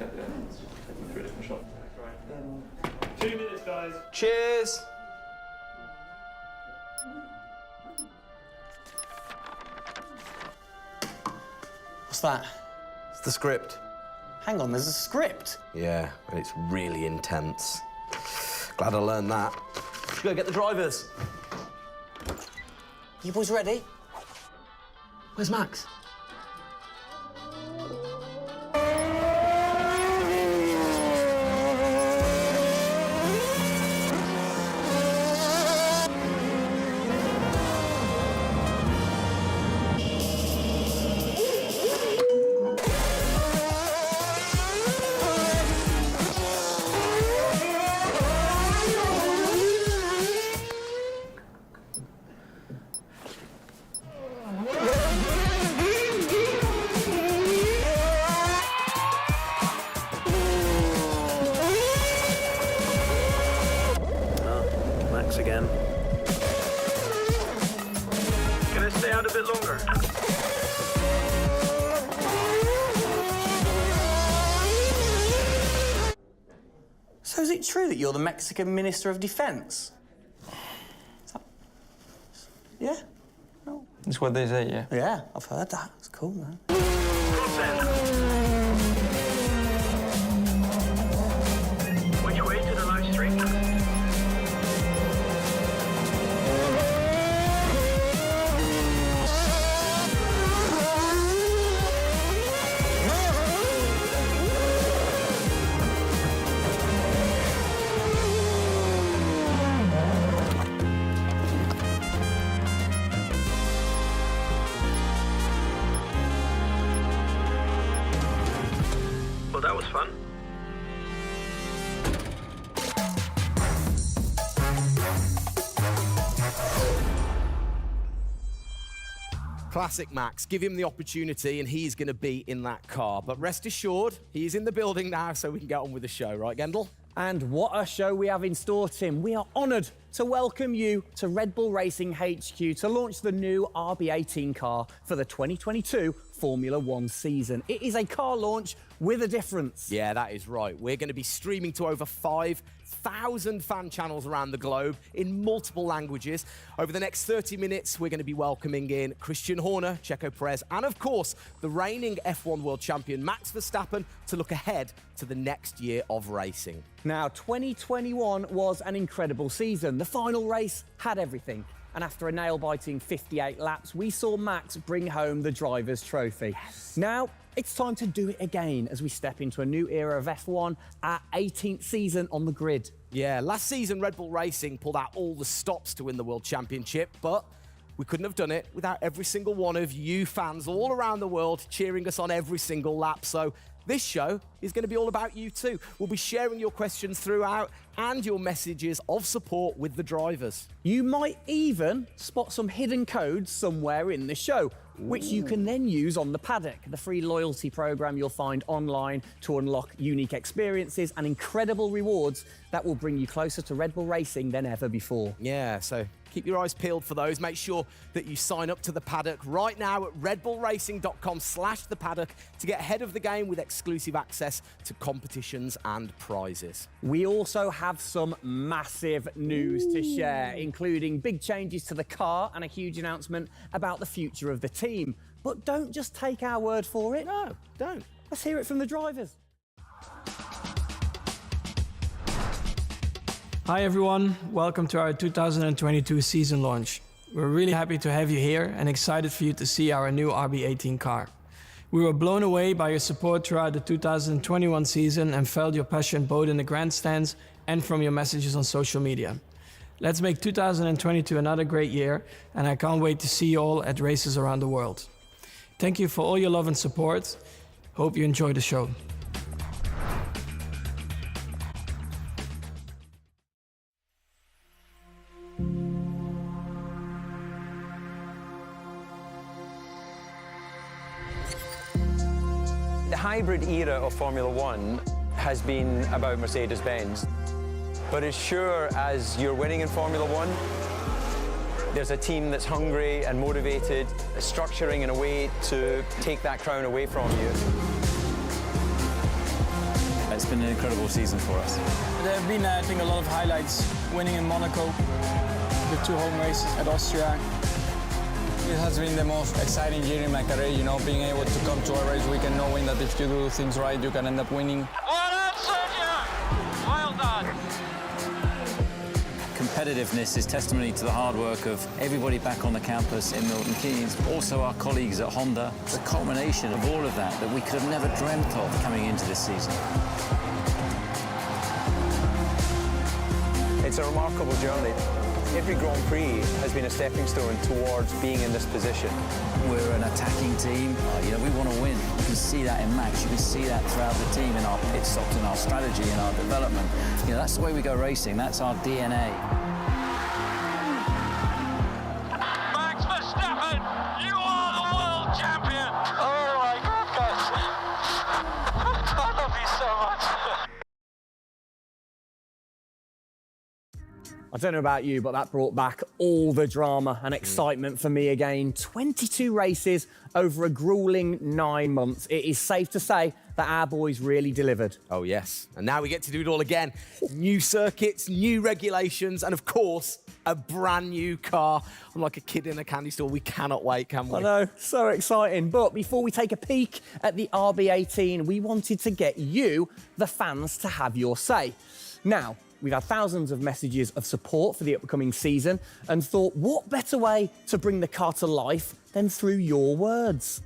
check it. Taking 3 different shots. Right. 2 minutes, guys. Cheers. What's that? It's the script. Hang on, there's a script. Yeah, and it's really intense. Glad I learned that. Should go get the drivers. You boys ready? Where's Max? Again. Can I stay out a bit longer? So is it true that you're the Mexican Minister of Defense? Yeah? No. That's what they say, yeah. Yeah, I've heard that. It's cool, man. Which way to the live stream? Well, that was fun. Classic Max. Give him the opportunity and he's going to be in that car. But rest assured, he's in the building now so we can get on with the show, right, Gendel? And what a show we have in store, Tim. We are honoured to welcome you to Red Bull Racing HQ to launch the new RB18 car for the 2022 Formula One season. It is a car launch with a difference. Yeah, that is right. We're going to be streaming to over 5,000 fan channels around the globe in multiple languages. Over the next 30 minutes, we're going to be welcoming in Christian Horner, Checo Perez, and of course, the reigning F1 World Champion Max Verstappen to look ahead to the next year of racing. Now, 2021 was an incredible season. The final race had everything. And after a nail-biting 58 laps, we saw Max bring home the Drivers' Trophy. Yes. Now, it's time to do it again as we step into a new era of F1, our 18th season on the grid. Yeah, last season Red Bull Racing pulled out all the stops to win the World Championship, but we couldn't have done it without every single one of you fans all around the world cheering us on every single lap. So this show is going to be all about you too. We'll be sharing your questions throughout and your messages of support with the drivers. You might even spot some hidden codes somewhere in the show, which you can then use on the paddock, the free loyalty program you'll find online to unlock unique experiences and incredible rewards that will bring you closer to Red Bull Racing than ever before. Yeah, so keep your eyes peeled for those. Make sure that you sign up to the paddock right now at redbullracing.com/thepaddock to get ahead of the game with exclusive access to competitions and prizes. We also have some massive news to share, including big changes to the car and a huge announcement about the future of the team. But don't just take our word for it. No, don't. Let's hear it from the drivers. Hi everyone, welcome to our 2022 season launch. We're really happy to have you here and excited for you to see our new RB18 car. We were blown away by your support throughout the 2021 season and felt your passion both in the grandstands and from your messages on social media. Let's make 2022 another great year, and I can't wait to see you all at races around the world. Thank you for all your love and support. Hope you enjoy the show. The hybrid era of Formula One has been about Mercedes-Benz. But as sure as you're winning in Formula One, there's a team that's hungry and motivated, structuring in a way to take that crown away from you. been an incredible season for us. There have been, I think, a lot of highlights. Winning in Monaco, the 2 home races at Austria. It has been the most exciting year in my career, you know, being able to come to a race weekend knowing that if you do things right, you can end up winning. Well done, Sergio! Well done. Competitiveness is testimony to the hard work of everybody back on the campus in Milton Keynes, also our colleagues at Honda. It's a culmination of all of that we could have never dreamt of coming into this season. It's a remarkable journey. Every Grand Prix has been a stepping stone towards being in this position. We're an attacking team. We want to win. You can see that in Max. You can see that throughout the team, in our pit stops, in our strategy, in our development. That's the way we go racing. That's our DNA. Max Verstappen, you are the world champion! Oh my goodness! I love you so much. I don't know about you, but that brought back all the drama and excitement for me again. 22 races over a grueling 9 months. It is safe to say that our boys really delivered. Oh, yes. And now we get to do it all again. New circuits, new regulations, and of course, a brand new car. I'm like a kid in a candy store. We cannot wait, can we? I know, so exciting. But before we take a peek at the RB18, we wanted to get you, the fans, to have your say. Now, we've had thousands of messages of support for the upcoming season and thought, what better way to bring the car to life than through your words?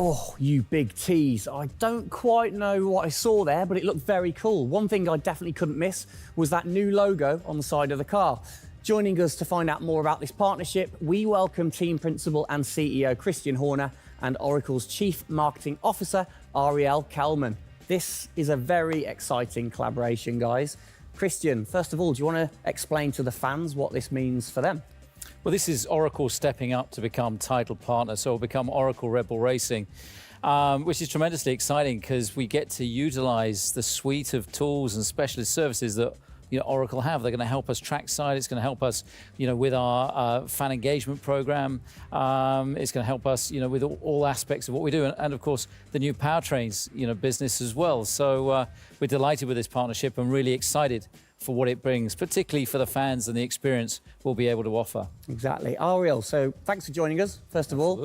Oh, you big tease. I don't quite know what I saw there, but it looked very cool. One thing I definitely couldn't miss was that new logo on the side of the car. Joining us to find out more about this partnership, we welcome team principal and CEO Christian Horner and Oracle's Chief Marketing Officer, Ariel Kelman. This is a very exciting collaboration, guys. Christian, first of all, do you want to explain to the fans what this means for them? Well, this is Oracle stepping up to become title partner, so it'll become Oracle Red Bull Racing, which is tremendously exciting because we get to utilize the suite of tools and specialist services that Oracle have. They're going to help us trackside. It's going to help us, with our fan engagement program. It's going to help us, with all aspects of what we do, and of course the new powertrains, business as well. So we're delighted with this partnership and really excited for what it brings, particularly for the fans and the experience we'll be able to offer. Exactly. Ariel, so thanks for joining us, first of all.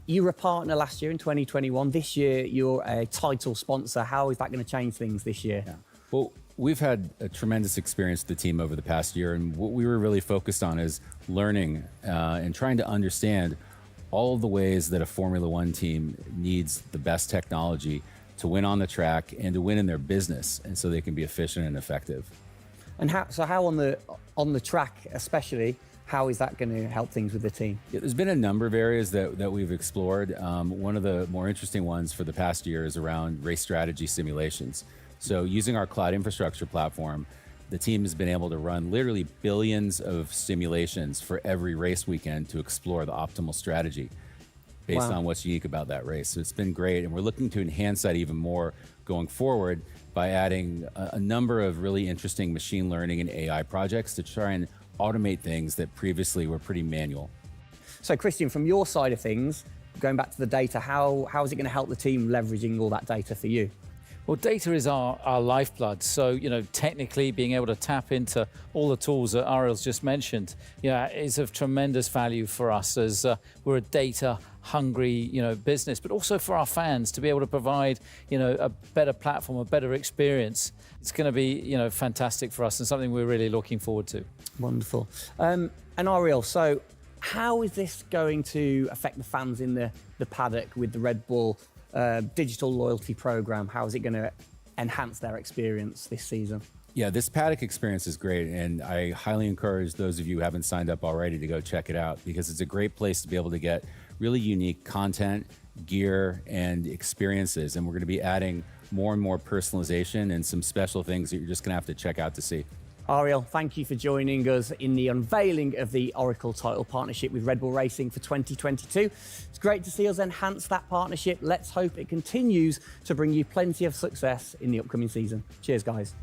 You were a partner last year in 2021. This year, you're a title sponsor. How is that going to change things this year? Yeah. Well, we've had a tremendous experience with the team over the past year, and what we were really focused on is learning and trying to understand all of the ways that a Formula One team needs the best technology to win on the track and to win in their business, and so they can be efficient and effective. And how on the track especially, how is that going to help things with the team? Yeah, there's been a number of areas that we've explored. One of the more interesting ones for the past year is around race strategy simulations. So using our cloud infrastructure platform, the team has been able to run literally billions of simulations for every race weekend to explore the optimal strategy based on what's unique about that race. So it's been great, and we're looking to enhance that even more going forward by adding a number of really interesting machine learning and AI projects to try and automate things that previously were pretty manual. So Christian, from your side of things, going back to the data, how is it going to help the team leveraging all that data for you? Well, data is our lifeblood. So, you know, technically being able to tap into all the tools that Ariel's just mentioned, is of tremendous value for us as we're a data hungry, business, but also for our fans to be able to provide, a better platform, a better experience. It's going to be, fantastic for us and something we're really looking forward to. Wonderful. And Ariel, so how is this going to affect the fans in the paddock with the Red Bull digital loyalty program? How is it going to enhance their experience this season? Yeah, this paddock experience is great, and I highly encourage those of you who haven't signed up already to go check it out, because it's a great place to be able to get really unique content, gear, and experiences. And we're going to be adding more and more personalization and some special things that you're just going to have to check out to see. Ariel, thank you for joining us in the unveiling of the Oracle title partnership with Red Bull Racing for 2022. It's great to see us enhance that partnership. Let's hope it continues to bring you plenty of success in the upcoming season. Cheers, guys.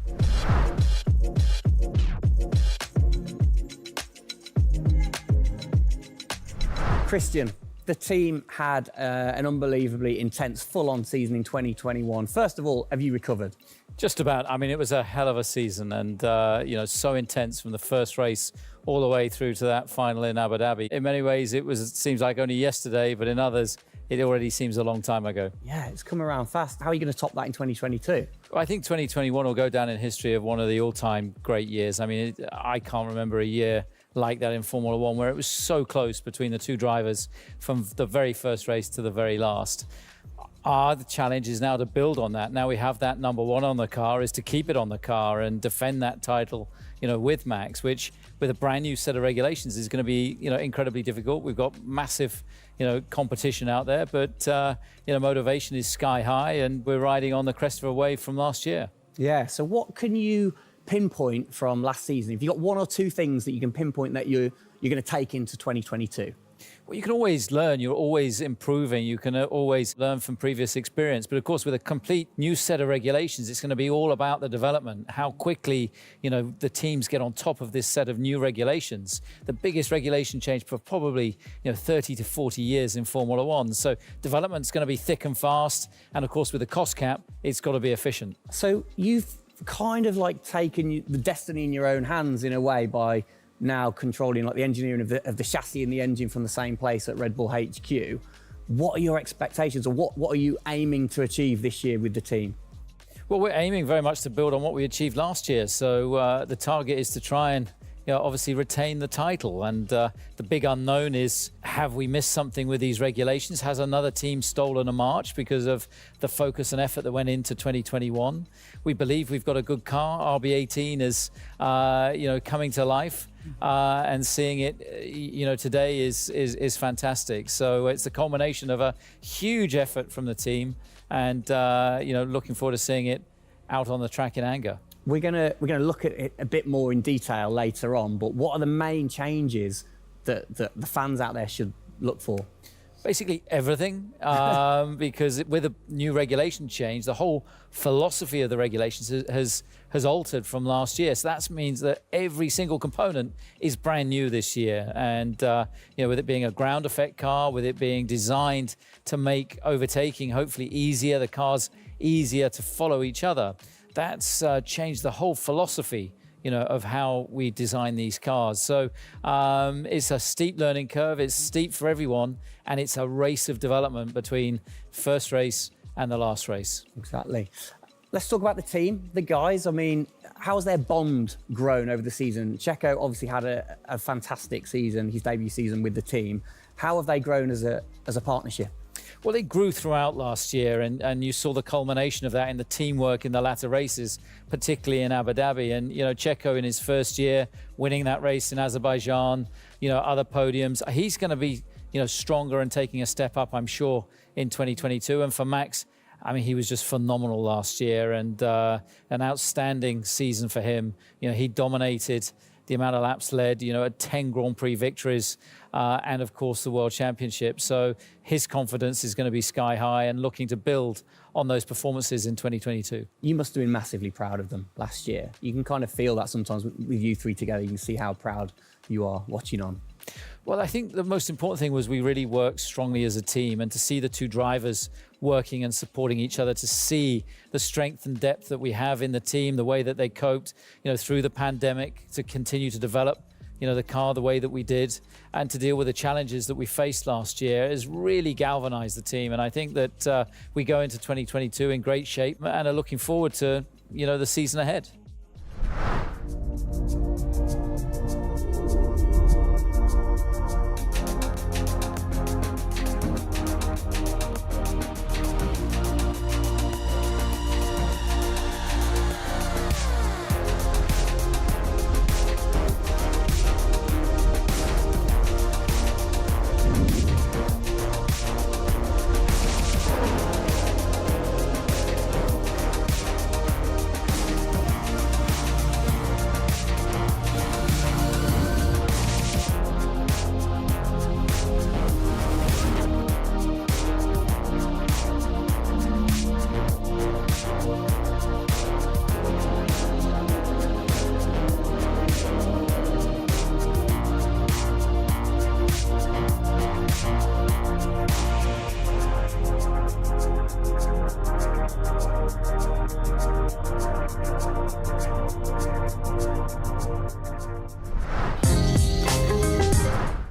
Christian, the team had an unbelievably intense, full-on season in 2021. First of all, have you recovered? Just about. I mean, it was a hell of a season and, so intense from the first race all the way through to that final in Abu Dhabi. In many ways, it seems like only yesterday, but in others, it already seems a long time ago. Yeah, it's come around fast. How are you going to top that in 2022? Well, I think 2021 will go down in history of one of the all-time great years. I mean, I can't remember a year like that in Formula One, where it was so close between the two drivers from the very first race to the very last. The challenge is now to build on that. Now we have that number one on the car, is to keep it on the car and defend that title, with Max, which with a brand new set of regulations is going to be, incredibly difficult. We've got massive, competition out there, but, motivation is sky high and we're riding on the crest of a wave from last year. Yeah, so what can you pinpoint from last season? If you've got one or two things that you can pinpoint that you're going to take into 2022? Well, you can always learn. You're always improving. You can always learn from previous experience. But of course, with a complete new set of regulations, it's going to be all about the development, how quickly, the teams get on top of this set of new regulations. The biggest regulation change for probably, 30 to 40 years in Formula One. So development's going to be thick and fast. And of course, with the cost cap, it's got to be efficient. So you've kind of like taken the destiny in your own hands in a way by now controlling like the engineering of the chassis and the engine from the same place at Red Bull HQ. What are your expectations, or what are you aiming to achieve this year with the team? Well, we're aiming very much to build on what we achieved last year. So the target is to try and obviously retain the title. And the big unknown is, have we missed something with these regulations? Has another team stolen a march because of the focus and effort that went into 2021? We believe we've got a good car. RB18 is, coming to life. And seeing it, today is fantastic. So it's the culmination of a huge effort from the team, and looking forward to seeing it out on the track in anger. We're gonna look at it a bit more in detail later on. But what are the main changes that the fans out there should look for? Basically everything, because with a new regulation change, the whole philosophy of the regulations has altered from last year. So that means that every single component is brand new this year. And with it being a ground effect car, with it being designed to make overtaking hopefully easier, the cars easier to follow each other, that's changed the whole philosophy of how we design these cars. So it's a steep learning curve. It's steep for everyone, and it's a race of development between first race and the last race. Exactly. Let's talk about the team, the guys. I mean, how has their bond grown over the season? Checo obviously had a fantastic season, his debut season with the team. How have they grown as a partnership? Well, they grew throughout last year, and you saw the culmination of that in the teamwork in the latter races, particularly in Abu Dhabi. And, Checo in his first year, winning that race in Azerbaijan, other podiums. He's going to be, stronger and taking a step up, I'm sure, in 2022. And for Max, I mean, he was just phenomenal last year, and an outstanding season for him. He dominated the amount of laps led, at 10 Grand Prix victories, and of course the World Championship. So his confidence is going to be sky high and looking to build on those performances in 2022. You must have been massively proud of them last year. You can kind of feel that sometimes with you three together. You can see how proud you are watching on. Well, I think the most important thing was we really worked strongly as a team, and to see the two drivers working and supporting each other, to see the strength and depth that we have in the team, the way that they coped, through the pandemic, to continue to develop, the car the way that we did, and to deal with the challenges that we faced last year has really galvanized the team. And I think that we go into 2022 in great shape and are looking forward to, the season ahead.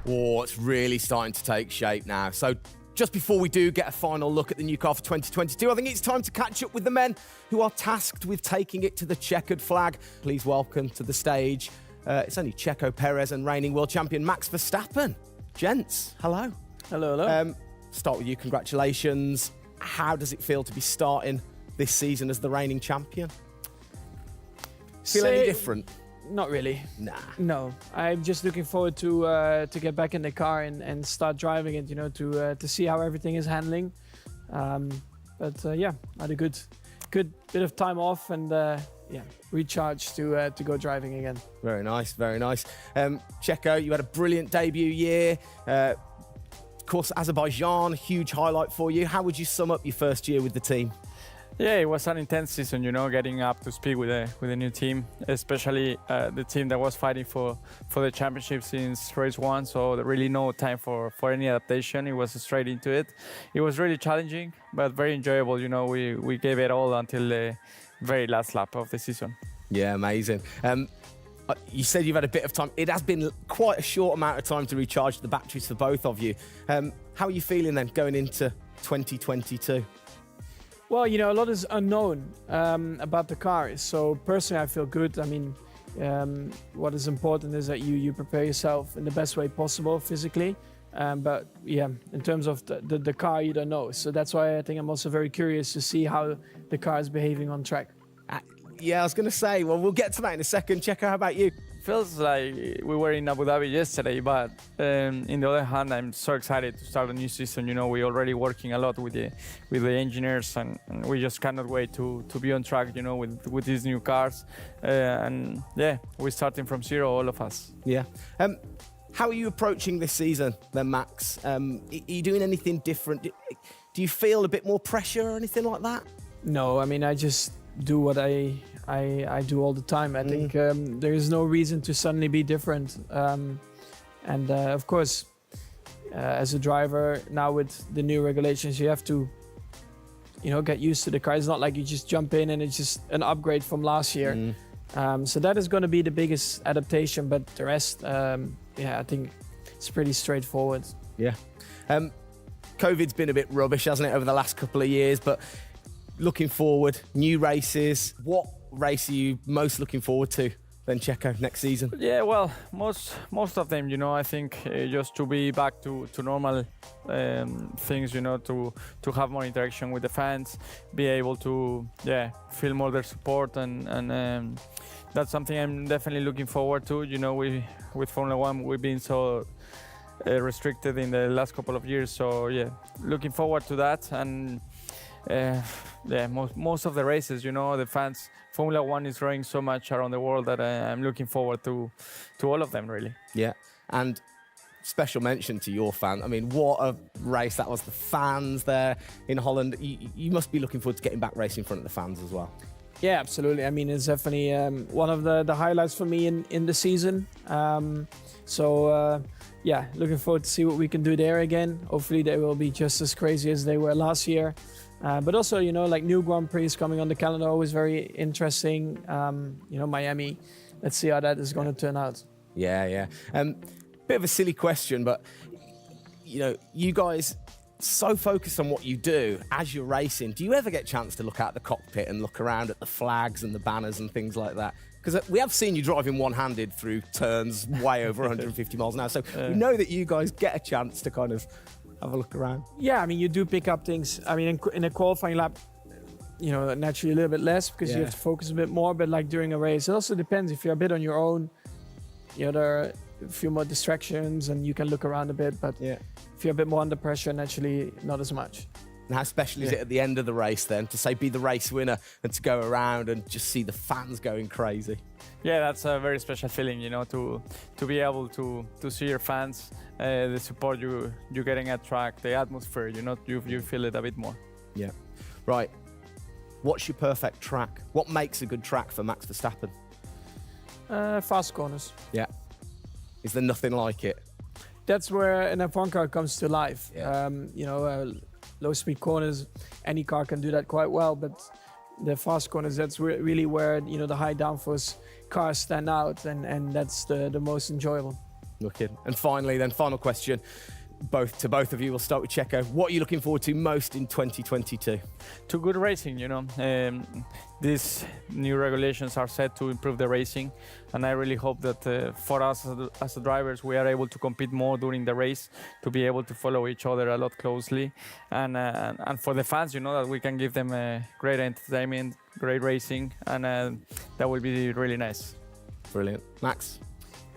Oh, it's really starting to take shape now. So just before we do get a final look at the new car for 2022, I think it's time to catch up with the men who are tasked with taking it to the checkered flag. Please welcome to the stage, it's only Checo Perez and reigning world champion Max Verstappen. Gents, hello. Hello, hello. Start with you, congratulations. How does it feel to be starting this season as the reigning champion? Feel any different? Not really. Nah. No, I'm just looking forward to get back in the car and start driving it. To see how everything is handling. Yeah, I had a good bit of time off and recharge to go driving again. Very nice, very nice. Checo, you had a brilliant debut year. Of course, Azerbaijan, huge highlight for you. How would you sum up your first year with the team? Yeah, it was an intense season, getting up to speed with a new team, especially the team that was fighting for the championship since race one. So there really no time for any adaptation. It was straight into it. It was really challenging, but very enjoyable. We gave it all until the very last lap of the season. Yeah, amazing. You said you've had a bit of time. It has been quite a short amount of time to recharge the batteries for both of you. How are you feeling then going into 2022? Well, a lot is unknown about the car. So personally, I feel good. I mean, what is important is that you prepare yourself in the best way possible physically. But yeah, in terms of the car, you don't know. So that's why I think I'm also very curious to see how the car is behaving on track. Yeah, I was going to say, well, we'll get to that in a second. Checo, how about you? Feels like we were in Abu Dhabi yesterday, but in the other hand, I'm so excited to start a new season. We're already working a lot with the engineers, and we just cannot wait to be on track. With these new cars, and yeah, we're starting from zero, all of us. Yeah. How are you approaching this season, then, Max? Are you doing anything different? Do you feel a bit more pressure or anything like that? No, I mean, I just do what I do all the time. I think there is no reason to suddenly be different. Of course, as a driver now with the new regulations, you have to, get used to the car. It's not like you just jump in and it's just an upgrade from last year. So that is going to be the biggest adaptation. But the rest, I think it's pretty straightforward. Yeah. COVID's been a bit rubbish, hasn't it, over the last couple of years? But looking forward, new races. What race are you most looking forward to then, Checo, next season? Yeah, well, most of them, I think just to be back to normal things, to have more interaction with the fans, be able to, feel more their support, and that's something I'm definitely looking forward to. With Formula One, we've been so restricted in the last couple of years, so yeah, looking forward to that. And most of the races, the fans, Formula One is growing so much around the world that I'm looking forward to all of them, really. Yeah, and special mention to your fan. I mean, what a race that was. The fans there in Holland. You must be looking forward to getting back racing in front of the fans as well. Yeah, absolutely. I mean, it's definitely one of the highlights for me in the season. Yeah, looking forward to see what we can do there again. Hopefully they will be just as crazy as they were last year. But also, you know, like new Grand Prix coming on the calendar, always very interesting. You know, Miami, let's see how that is going to turn out. Yeah. Bit of a silly question, but, you know, you guys so focused on what you do as you're racing. Do you ever get a chance to look out the cockpit and look around at the flags and the banners and things like that? Because we have seen you driving one-handed through turns way over 150 miles an hour. So we know that you guys get a chance to kind of have a look around. Yeah, I mean, you do pick up things. I mean, in a qualifying lap, you know, naturally a little bit less because you have to focus a bit more. But like during a race, it also depends. If you're a bit on your own, you know, there are a few more distractions and you can look around a bit. But if you're a bit more under pressure, naturally not as much. And how special is it at the end of the race then to say be the race winner and to go around and just see the fans going crazy? Yeah, that's a very special feeling, you know, to be able to see your fans, the support you're getting at track, the atmosphere, you know, you feel it a bit more. Yeah. Right. What's your perfect track? What makes a good track for Max Verstappen? Fast corners. Yeah. Is there nothing like it? That's where an F1 car comes to life. Yeah. You know, low speed corners, any car can do that quite well, but the fast corners, that's really where, you know, the high downforce cars stand out, and that's the most enjoyable. Wicked. And finally then, final question, to both of you, we'll start with Checo. What are you looking forward to most in 2022? To good racing, you know. These new regulations are set to improve the racing, and I really hope that for us as the drivers, we are able to compete more during the race, to be able to follow each other a lot closely, and for the fans, you know, that we can give them great entertainment, great racing, and that will be really nice. Brilliant. Max?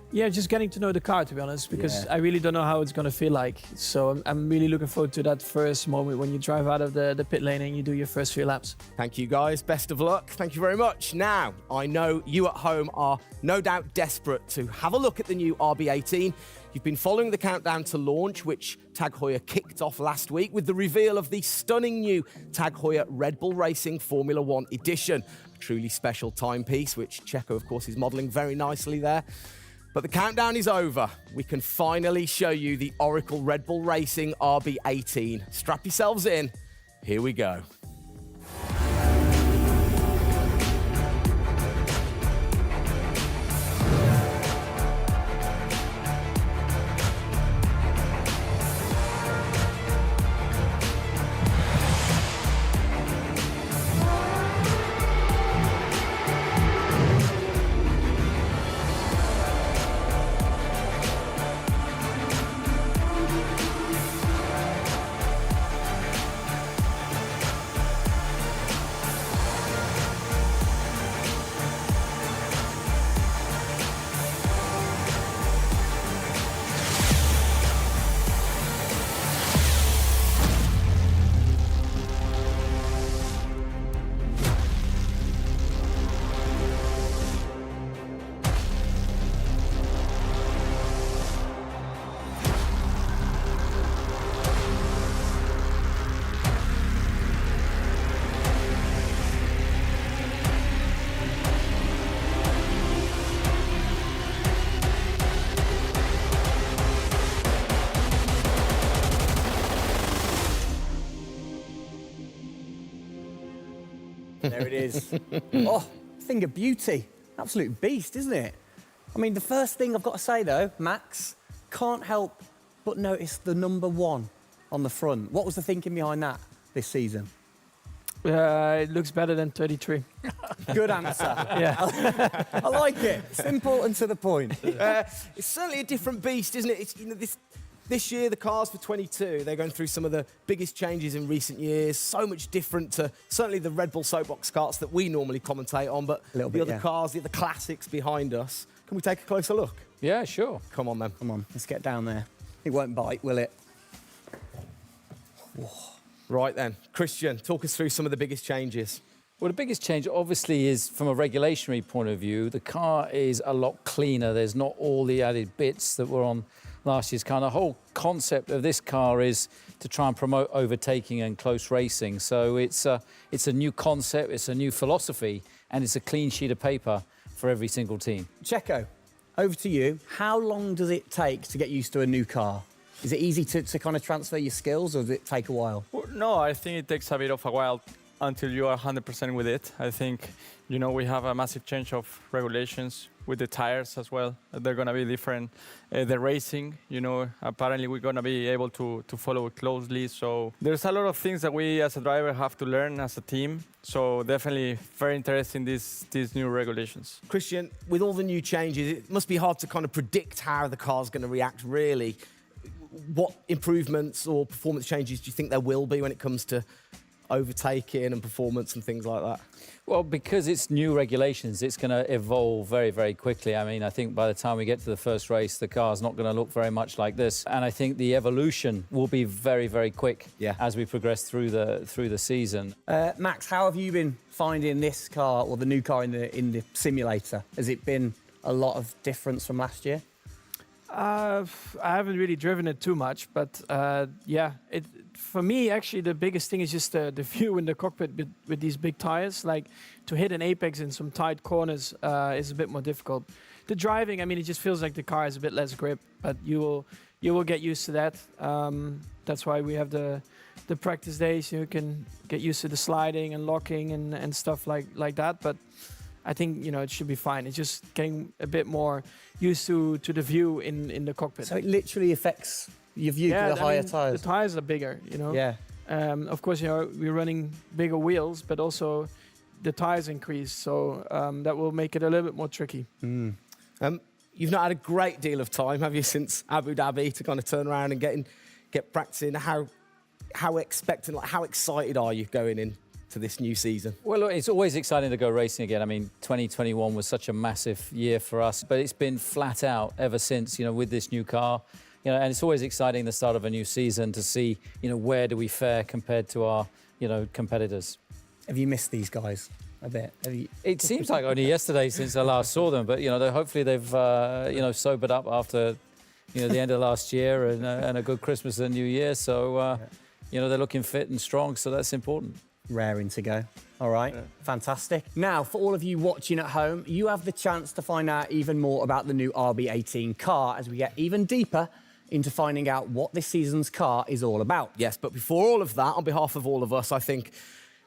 Yeah, just getting to know the car, to be honest, because I really don't know how it's going to feel like. So I'm really looking forward to that first moment when you drive out of the pit lane and you do your first few laps. Thank you, guys. Best of luck. Thank you very much. Now, I know you at home are no doubt desperate to have a look at the new RB18. You've been following the countdown to launch, which Tag Heuer kicked off last week with the reveal of the stunning new Tag Heuer Red Bull Racing Formula One edition. A truly special timepiece, which Checo, of course, is modelling very nicely there. But the countdown is over. We can finally show you the Oracle Red Bull Racing RB18. Strap yourselves in. Here we go. There it is. Oh, thing of beauty. Absolute beast, isn't it? I mean, the first thing I've got to say, though, Max, can't help but notice the number 1 on the front. What was the thinking behind that this season? It looks better than 33. Good answer. Yeah. I like it. Simple and to the point. It's certainly a different beast, isn't it? It's, you know, this year, the cars for 22, they're going through some of the biggest changes in recent years. So much different to certainly the Red Bull soapbox karts that we normally commentate on, but the other cars, the other classics behind us. Can we take a closer look? Yeah, sure. Come on, then. Come on, let's get down there. It won't bite, will it? Whoa. Right then. Christian, talk us through some of the biggest changes. Well, the biggest change obviously is from a regulatory point of view. The car is a lot cleaner. There's not all the added bits that were on last year's car. The whole concept of this car is to try and promote overtaking and close racing. So it's a new concept, it's a new philosophy, and it's a clean sheet of paper for every single team. Checo, over to you. How long does it take to get used to a new car? Is it easy to kind of transfer your skills, or does it take a while? Well, no, I think it takes a bit of a while until you are 100% with it. I think, you know, we have a massive change of regulations with the tires as well. They're going to be different. The racing, you know, apparently we're going to be able to follow it closely. So there's a lot of things that we as a driver have to learn as a team. So definitely very interesting, these new regulations. Christian, with all the new changes, it must be hard to kind of predict how the car's going to react, really. What improvements or performance changes do you think there will be when it comes to overtaking and performance and things like that? Well, because it's new regulations, it's going to evolve very, very quickly. I mean, I think by the time we get to the first race, the car's not going to look very much like this. And I think the evolution will be very, very quick as we progress through the season. Max, how have you been finding this car, or the new car in the simulator? Has it been a lot of difference from last year? I haven't really driven it too much, but yeah, for me, actually, the biggest thing is just the view in the cockpit with these big tires. Like, to hit an apex in some tight corners is a bit more difficult. The driving, I mean, it just feels like the car has a bit less grip, but you will get used to that. That's why we have the practice days. You can get used to the sliding and locking and stuff like that. But I think, you know, it should be fine. It's just getting a bit more used to the view in the cockpit. So it literally affects your view to the higher tires. The tires are bigger, you know. Yeah. Of course, you know, we're running bigger wheels, but also the tires increase, so that will make it a little bit more tricky. You've not had a great deal of time, have you, since Abu Dhabi, to kind of turn around and get practicing? How expectant, like, how excited are you going in to this new season? Well, look, it's always exciting to go racing again. I mean, 2021 was such a massive year for us, but it's been flat out ever since, you know, with this new car. You know, and it's always exciting the start of a new season to see, you know, where do we fare compared to our, you know, competitors. Have you missed these guys a bit? It seems like only yesterday since I last saw them, but, you know, hopefully they've, you know, sobered up after, you know, the end of last year and a good Christmas and New Year. So, you know, they're looking fit and strong, so that's important. Raring to go. All right, fantastic. Now, for all of you watching at home, you have the chance to find out even more about the new RB18 car as we get even deeper into finding out what this season's car is all about. Yes, but before all of that, on behalf of all of us, I think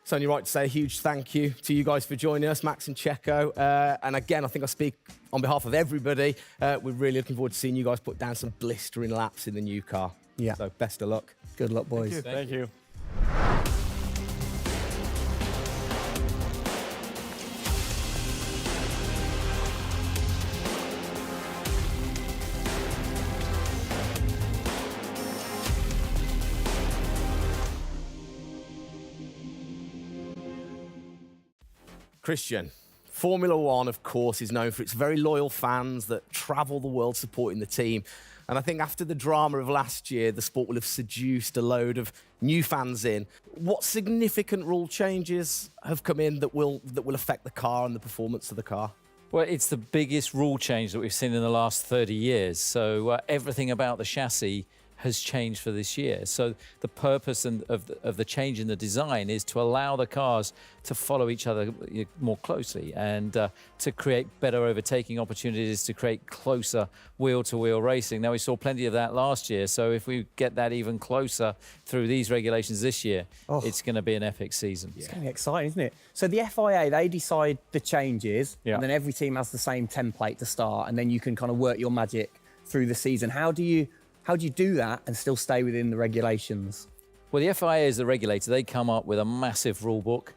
it's only right to say a huge thank you to you guys for joining us, Max and Checo. And again, I think I speak on behalf of everybody. We're really looking forward to seeing you guys put down some blistering laps in the new car. Yeah. So best of luck. Good luck, boys. Thank you. Christian, Formula One, of course, is known for its very loyal fans that travel the world supporting the team. And I think after the drama of last year, the sport will have seduced a load of new fans in. What significant rule changes have come in that will affect the car and the performance of the car? Well, it's the biggest rule change that we've seen in the last 30 years. So everything about the chassis has changed for this year. So the purpose of the change in the design is to allow the cars to follow each other more closely and to create better overtaking opportunities, to create closer wheel-to-wheel racing. Now, we saw plenty of that last year, so if we get that even closer through these regulations this year, it's going to be an epic season. It's going to be exciting, isn't it? So the FIA, they decide the changes, and then every team has the same template to start, and then you can kind of work your magic through the season. How do you do that and still stay within the regulations? Well, the FIA is the regulator. They come up with a massive rule book.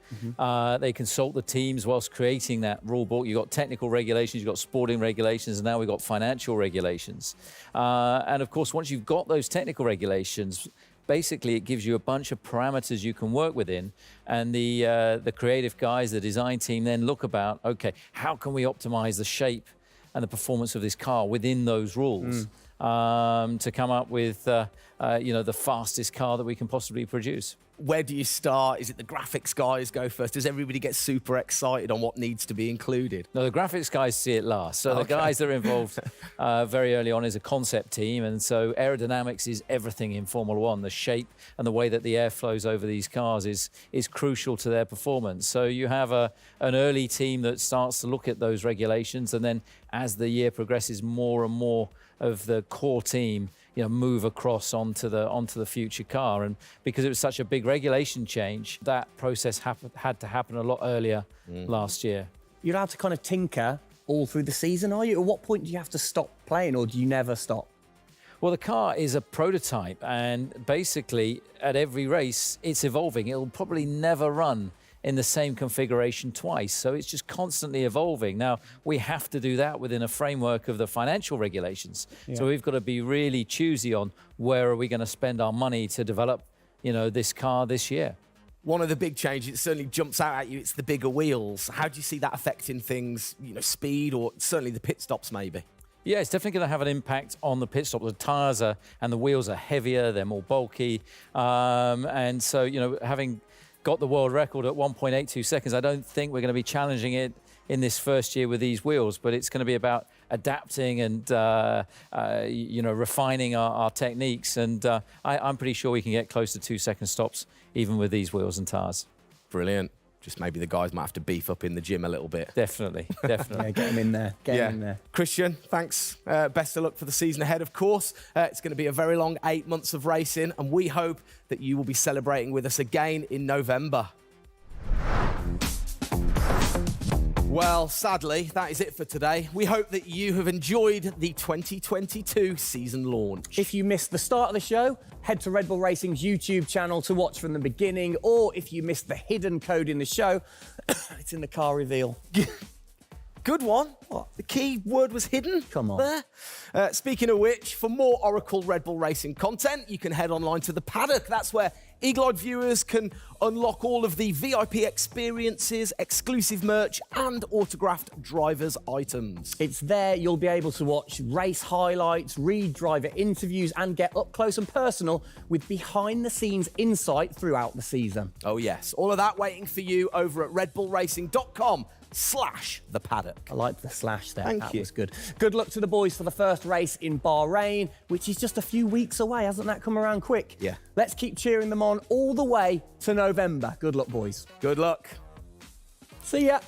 They consult the teams whilst creating that rule book. You've got technical regulations, you've got sporting regulations, and now we've got financial regulations. And of course, once you've got those technical regulations, basically it gives you a bunch of parameters you can work within. And the creative guys, the design team, then look about, okay, how can we optimize the shape and the performance of this car within those rules? To come up with, you know, the fastest car that we can possibly produce. Where do you start? Is it the graphics guys go first? Does everybody get super excited on what needs to be included? No, the graphics guys see it last. So the guys that are involved very early on is a concept team. And so aerodynamics is everything in Formula One. The shape and the way that the air flows over these cars is crucial to their performance. So you have an early team that starts to look at those regulations. And then as the year progresses, more and more of the core team move across onto the future car. And because it was such a big regulation change, that process had to happen a lot earlier last year. You're allowed to kind of tinker all through the season, are you? At what point do you have to stop playing, or do you never stop? Well, the car is a prototype, and basically at every race it's evolving. It'll probably never run in the same configuration twice. So it's just constantly evolving. Now, we have to do that within a framework of the financial regulations. Yeah. So we've got to be really choosy on where are we going to spend our money to develop, this car this year. One of the big changes, it certainly jumps out at you, it's the bigger wheels. How do you see that affecting things, speed, or certainly the pit stops maybe? Yeah, it's definitely going to have an impact on the pit stop. The tyres and the wheels are heavier, they're more bulky. And so, having got the world record at 1.82 seconds. I don't think we're going to be challenging it in this first year with these wheels, but it's going to be about adapting and refining our techniques. And I'm pretty sure we can get close to 2 second stops even with these wheels and tyres. Brilliant. Just maybe the guys might have to beef up in the gym a little bit. Definitely. Yeah, get them in there. Get them in there. Christian, thanks. Best of luck for the season ahead, of course. It's going to be a very long 8 months of racing, and we hope that you will be celebrating with us again in November. Well, sadly, that is it for today. We hope that you have enjoyed the 2022 season launch. If you missed the start of the show, head to Red Bull Racing's YouTube channel to watch from the beginning, or if you missed the hidden code in the show, it's in the car reveal. Good one. What? The key word was hidden. Come on. There. Speaking of which, for more Oracle Red Bull Racing content, you can head online to the paddock. That's where eagle-eyed viewers can unlock all of the VIP experiences, exclusive merch, and autographed drivers' items. It's there you'll be able to watch race highlights, read driver interviews, and get up close and personal with behind-the-scenes insight throughout the season. Oh, yes. All of that waiting for you over at redbullracing.com/the paddock. I like the slash there. Thank you. That was good. Good luck to the boys for the first race in Bahrain, which is just a few weeks away. Hasn't that come around quick? Yeah. Let's keep cheering them on all the way to November. Good luck, boys. Good luck. See ya.